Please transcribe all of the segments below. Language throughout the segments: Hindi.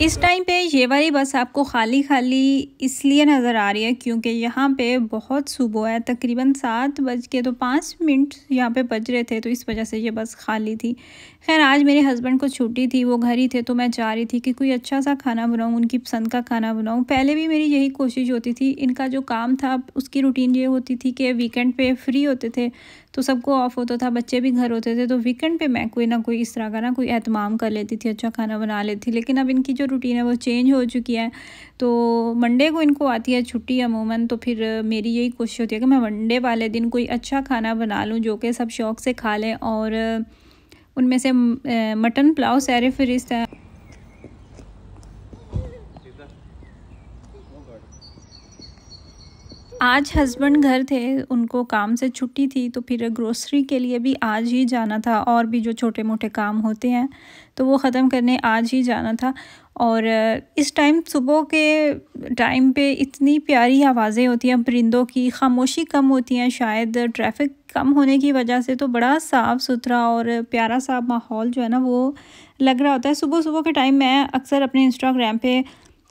इस टाइम पे ये वाली बस आपको खाली-खाली इसलिए नज़र आ रही है क्योंकि यहाँ पे बहुत सुबह है, तकरीबन 7 बज के तो 5 मिनट यहाँ पे बज रहे थे, तो इस वजह से ये बस खाली थी। ख़ैर आज मेरे हस्बैंड को छुट्टी थी, वो घर ही थे, तो मैं चाह रही थी कि कोई अच्छा-सा खाना बनाऊँ, उनकी पसंद का खाना बनाऊँ। पहले भी मेरी यही कोशिश होती थी, इनका जो काम था उसकी रूटीन ये होती थी कि वीकेंड पे फ्री होते थे, तो सबको ऑफ होता था, बच्चे भी घर होते थे, तो वीकेंड पे मैं कोई ना कोई इस तरह का ना कोई एहतमाम कर लेती थी, अच्छा खाना बना लेती थी। लेकिन अब इनकी जो रूटीन है वो चेंज हो चुकी है, तो मंडे को इनको आती है छुट्टी अमूमन, तो फिर मेरी यही कोशिश होती है कि मैं मंडे वाले दिन कोई अच्छा खाना बना लूँ जो कि सब शौक़ से खा लें। और उनमें से मटन पुलाव सैर फ़हरिस्त है। आज हस्बैंड घर थे, उनको काम से छुट्टी थी, तो फिर ग्रोसरी के लिए भी आज ही जाना था, और भी जो छोटे मोटे काम होते हैं तो वो ख़त्म करने आज ही जाना था। और इस टाइम सुबह के टाइम पे इतनी प्यारी आवाज़ें होती हैं परिंदों की, खामोशी कम होती हैं, शायद ट्रैफिक कम होने की वजह से, तो बड़ा साफ़ सुथरा और प्यारा सा माहौल जो है ना वो लग रहा होता है। सुबह सुबह के टाइम मैं अक्सर अपने इंस्टाग्राम पे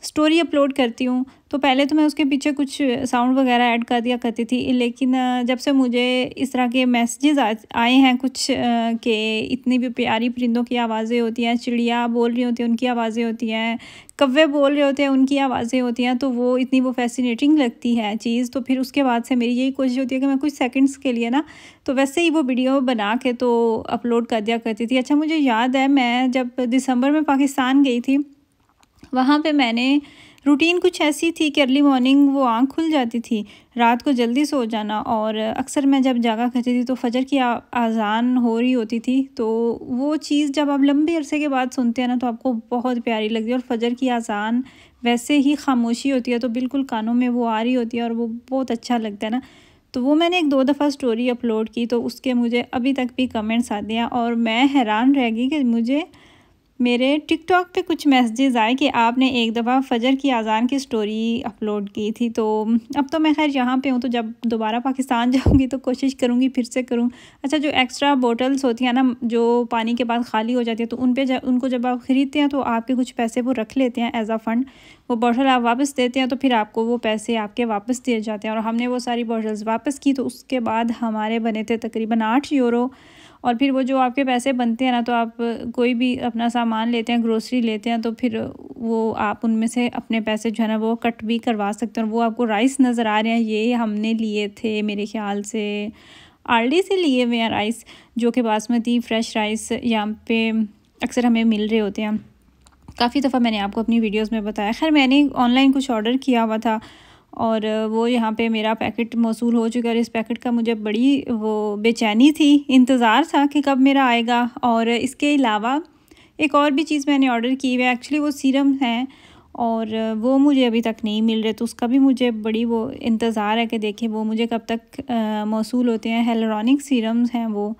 स्टोरी अपलोड करती हूँ, तो पहले तो मैं उसके पीछे कुछ साउंड वगैरह ऐड कर दिया करती थी, लेकिन जब से मुझे इस तरह के मैसेजेस आए हैं कुछ कि इतनी भी प्यारी परिंदों की आवाज़ें होती हैं, चिड़िया बोल रही होती हैं उनकी आवाज़ें होती हैं, कौवे बोल रहे होते हैं उनकी आवाज़ें होती हैं, तो वो इतनी वो फैसिनेटिंग लगती है चीज़। तो फिर उसके बाद से मेरी यही कोशिश होती है कि मैं कुछ सेकंड्स के लिए ना तो वैसे ही वो वीडियो बना के तो अपलोड कर दिया करती थी। अच्छा, मुझे याद है मैं जब दिसंबर में पाकिस्तान गई थी, वहाँ पे मैंने रूटीन कुछ ऐसी थी कि अर्ली मॉर्निंग वो आँख खुल जाती थी, रात को जल्दी सो जाना, और अक्सर मैं जब जागा करती थी तो फजर की आज़ान हो रही होती थी, तो वो चीज़ जब आप लंबे अरसे के बाद सुनते हैं ना तो आपको बहुत प्यारी लगती है। और फजर की आज़ान वैसे ही खामोशी होती है तो बिल्कुल कानों में वो आ रही होती है और वो बहुत अच्छा लगता है ना। तो वो मैंने 1-2 दफ़ा स्टोरी अपलोड की, तो उसके मुझे अभी तक भी कमेंट्स आते हैं, और मैं हैरान रह गई कि मुझे मेरे टिकटॉक पे कुछ मैसेजेस आए कि आपने एक दफ़ा फ़जर की अज़ान की स्टोरी अपलोड की थी। तो अब तो मैं ख़ैर यहाँ पे हूँ, तो जब दोबारा पाकिस्तान जाऊँगी तो कोशिश करूँगी फिर से करूँ। अच्छा, जो एक्स्ट्रा बॉटल्स होती हैं ना जो पानी के बाद ख़ाली हो जाती है, तो उनको जब आप ख़रीदते हैं तो आपके कुछ पैसे वो रख लेते हैं एज़ अ फ़ंड। वो बॉटल आप वापस देते हैं तो फिर आपको वो पैसे आपके वापस दिए जाते हैं, और हमने वो सारी बॉटल्स वापस की, तो उसके बाद हमारे बने थे तकरीबन 8 यूरो। और फिर वो जो आपके पैसे बनते हैं ना, तो आप कोई भी अपना सामान लेते हैं, ग्रोसरी लेते हैं, तो फिर वो आप उनमें से अपने पैसे जो है ना वो कट भी करवा सकते हैं। और वो आपको राइस नज़र आ रहे हैं, ये हमने लिए थे मेरे ख़्याल से आरडी से लिए हुए हैं राइस, जो कि बासमती फ़्रेश राइस यहाँ पे अक्सर हमें मिल रहे होते हैं। काफ़ी दफ़ा मैंने आपको अपनी वीडियोज़ में बताया। ख़ैर मैंने ऑनलाइन कुछ ऑर्डर किया हुआ था, और वो यहाँ पे मेरा पैकेट मौसूल हो चुका है। इस पैकेट का मुझे बड़ी वो बेचैनी थी, इंतज़ार था कि कब मेरा आएगा। और इसके अलावा एक और भी चीज़ मैंने ऑर्डर की हुई है, एक्चुअली वो सीरम हैं, और वो मुझे अभी तक नहीं मिल रहे, तो उसका भी मुझे बड़ी वो इंतज़ार है कि देखें वो मुझे कब तक मौसूल होते हैं। हेलोरॉनिक सीरम्स हैं वो,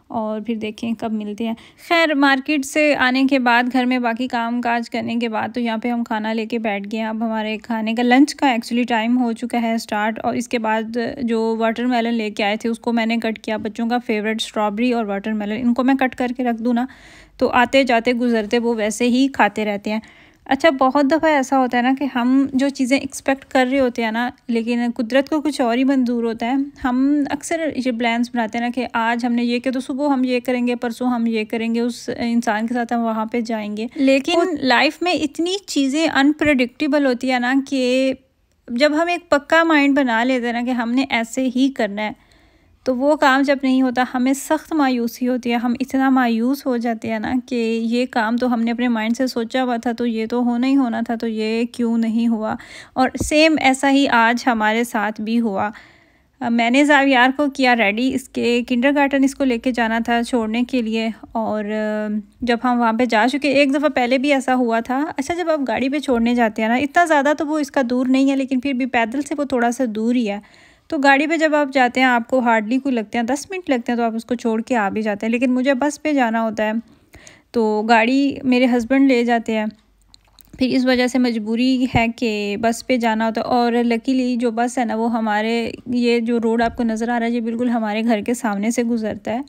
और फिर देखें कब मिलते हैं। खैर मार्केट से आने के बाद, घर में बाकी काम काज करने के बाद, तो यहाँ पे हम खाना लेके बैठ गए हैं। अब हमारे खाने का लंच का एक्चुअली टाइम हो चुका है स्टार्ट। और इसके बाद जो वाटरमेलन लेके आए थे उसको मैंने कट किया। बच्चों का फेवरेट स्ट्रॉबेरी और वाटरमेलन, इनको मैं कट करके रख दूँ ना तो आते जाते गुजरते वो वैसे ही खाते रहते हैं। अच्छा, बहुत दफ़ा ऐसा होता है ना कि हम जो चीज़ें एक्सपेक्ट कर रहे होते हैं ना, लेकिन कुदरत को कुछ और ही मंजूर होता है। हम अक्सर ये प्लान्स बनाते हैं ना कि आज हमने ये किया तो सुबह हम ये करेंगे, परसों हम ये करेंगे, उस इंसान के साथ हम वहाँ पे जाएंगे। लेकिन लाइफ में इतनी चीज़ें अनप्रेडिक्टेबल होती है ना कि जब हम एक पक्का माइंड बना लेते हैं ना कि हमने ऐसे ही करना है, तो वो काम जब नहीं होता हमें सख्त मायूसी होती है। हम इतना मायूस हो जाते हैं ना कि ये काम तो हमने अपने माइंड से सोचा हुआ था, तो ये तो होना ही होना था, तो ये क्यों नहीं हुआ। और सेम ऐसा ही आज हमारे साथ भी हुआ। मैंने ज़ावियार को किया रेडी, इसके किंडरगार्टन इसको लेके जाना था छोड़ने के लिए। और जब हम वहाँ पे जा चुके, एक दफ़ा पहले भी ऐसा हुआ था। अच्छा, जब आप गाड़ी पे छोड़ने जाते हैं ना, इतना ज़्यादा तो वो इसका दूर नहीं है, लेकिन फिर भी पैदल से वो थोड़ा सा दूर ही है, तो गाड़ी पे जब आप जाते हैं आपको हार्डली कोई लगते हैं 10 मिनट लगते हैं, तो आप उसको छोड़ के आ भी जाते हैं। लेकिन मुझे बस पे जाना होता है, तो गाड़ी मेरे हस्बैंड ले जाते हैं, फिर इस वजह से मजबूरी है कि बस पे जाना होता है। और लकीली जो बस है ना वो हमारे, ये जो रोड आपको नज़र आ रहा है ये बिल्कुल हमारे घर के सामने से गुज़रता है,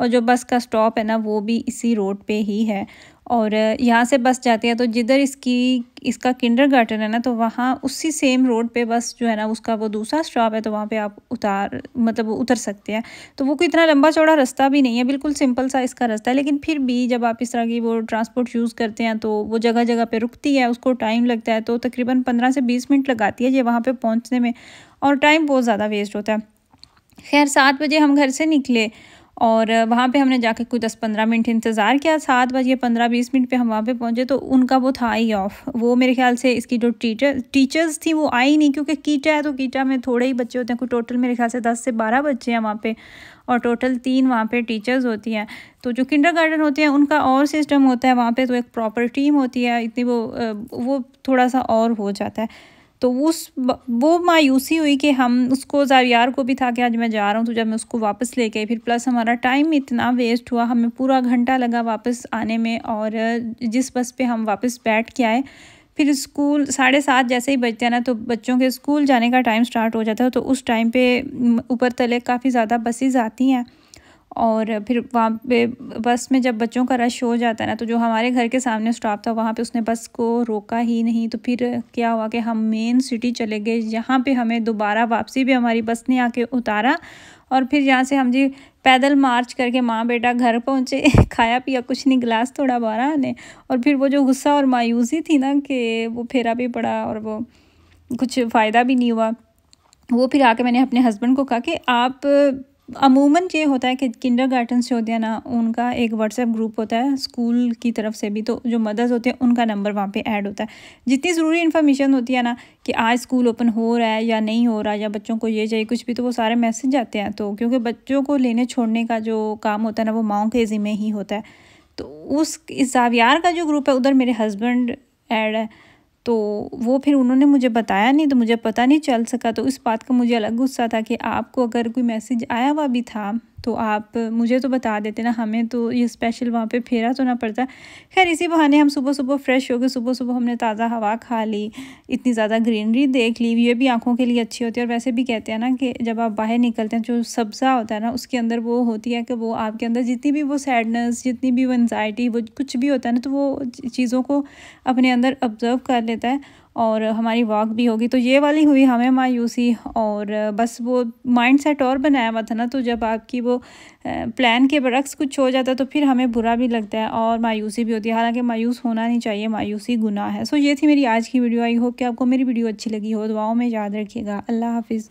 और जो बस का स्टॉप है ना वो भी इसी रोड पे ही है। और यहाँ से बस जाती है तो जिधर इसका किंडरगार्टन है ना, तो वहाँ उसी सेम रोड पे बस जो है ना उसका वो दूसरा स्टॉप है, तो वहाँ पे आप उतर सकते हैं। तो वो कोई इतना लंबा चौड़ा रास्ता भी नहीं है, बिल्कुल सिंपल सा इसका रास्ता है, लेकिन फिर भी जब आप इस तरह की वो ट्रांसपोर्ट यूज़ करते हैं तो वो जगह जगह पे रुकती है, उसको टाइम लगता है, तो तकरीबन 15 से 20 मिनट लगाती है ये वहाँ पे पहुँचने में, और टाइम बहुत ज़्यादा वेस्ट होता है। खैर 7 बजे हम घर से निकले और वहाँ पे हमने जाके कोई 10-15 मिनट इंतज़ार किया। 7 बजे 15-20 मिनट पे हम वहाँ पे पहुँचे तो उनका वो था ही ऑफ। वो मेरे ख़्याल से इसकी जो टीचर्स थी वो आई नहीं, क्योंकि कीटा है तो कीटा में थोड़े ही बच्चे होते हैं, कोई टोटल मेरे ख़्याल से 10 से 12 बच्चे हैं वहाँ पे, और टोटल 3 वहाँ पे टीचर्स होती हैं। तो जो किंडरगार्टन होते हैं उनका और सिस्टम होता है, वहाँ पे तो एक प्रॉपर टीम होती है, इतनी वो थोड़ा सा और हो जाता है। तो वो मायूसी हुई कि हम उसको ज़ावियार को भी था कि आज मैं जा रहा हूँ, तो जब मैं उसको वापस लेके आई, फिर प्लस हमारा टाइम इतना वेस्ट हुआ, हमें पूरा घंटा लगा वापस आने में। और जिस बस पे हम वापस बैठ के आए, फिर स्कूल 7:30 जैसे ही बजते हैं ना, तो बच्चों के स्कूल जाने का टाइम स्टार्ट हो जाता है। तो उस टाइम पे ऊपर तले काफ़ी ज़्यादा बसेस आती हैं, और फिर वहाँ पे बस में जब बच्चों का रश हो जाता है ना, तो जो हमारे घर के सामने स्टॉप था वहाँ पे उसने बस को रोका ही नहीं। तो फिर क्या हुआ कि हम मेन सिटी चले गए, यहाँ पे हमें दोबारा वापसी भी हमारी बस ने आके उतारा, और फिर यहाँ से हम जी पैदल मार्च करके माँ बेटा घर पहुँचे। खाया पिया कुछ नहीं, गिलास थोड़ा बारह ने। और फिर वो जो गुस्सा और मायूसी थी ना कि वो फेरा भी पड़ा और वो कुछ फ़ायदा भी नहीं हुआ, वो फिर आके मैंने अपने हस्बैंड को कहा कि आप अमूमन ये होता है कि किंडरगार्टन से होते हैं ना, उनका एक व्हाट्सएप ग्रुप होता है स्कूल की तरफ से भी, तो जो मदर्स होते हैं उनका नंबर वहाँ पे ऐड होता है। जितनी ज़रूरी इन्फॉर्मेशन होती है ना कि आज स्कूल ओपन हो रहा है या नहीं हो रहा, या बच्चों को ये चाहिए कुछ भी, तो वो सारे मैसेज आते हैं। तो क्योंकि बच्चों को लेने छोड़ने का जो काम होता है ना वो माओं के ज़िम्मे ही होता है, तो इस ज़ावियार का जो ग्रुप है उधर मेरे हस्बैंड ऐड है। तो वो फिर उन्होंने मुझे बताया नहीं, तो मुझे पता नहीं चल सका। तो इस बात का मुझे अलग गुस्सा था कि आपको अगर कोई मैसेज आया हुआ भी था तो आप मुझे तो बता देते ना, हमें तो ये स्पेशल वहाँ पे फेरा तो ना पड़ता। खैर इसी बहाने हम सुबह सुबह फ्रेश हो गए, सुबह सुबह हमने ताज़ा हवा खा ली, इतनी ज़्यादा ग्रीनरी देख ली, ये भी आँखों के लिए अच्छी होती है। और वैसे भी कहते हैं ना कि जब आप बाहर निकलते हैं, जो सब्ज़ा होता है ना उसके अंदर वो होती है कि वो आपके अंदर जितनी भी वो सैडनेस, जितनी भी वो एनजाइटी, वो कुछ भी होता है ना, तो वो चीज़ों को अपने अंदर ऑब्ज़र्व कर लेता है, और हमारी वॉक भी होगी। तो ये वाली हुई हमें मायूसी, और बस वो माइंड सेट और बनाया हुआ था ना, तो जब आपकी वो प्लान के बरक्स कुछ हो जाता है तो फिर हमें बुरा भी लगता है और मायूसी भी होती है। हालांकि मायूस होना नहीं चाहिए, मायूसी गुनाह है। सो ये थी मेरी आज की वीडियो। आई होप कि आपको मेरी वीडियो अच्छी लगी हो। दुआओं में याद रखिएगा। अल्लाह हाफिज़।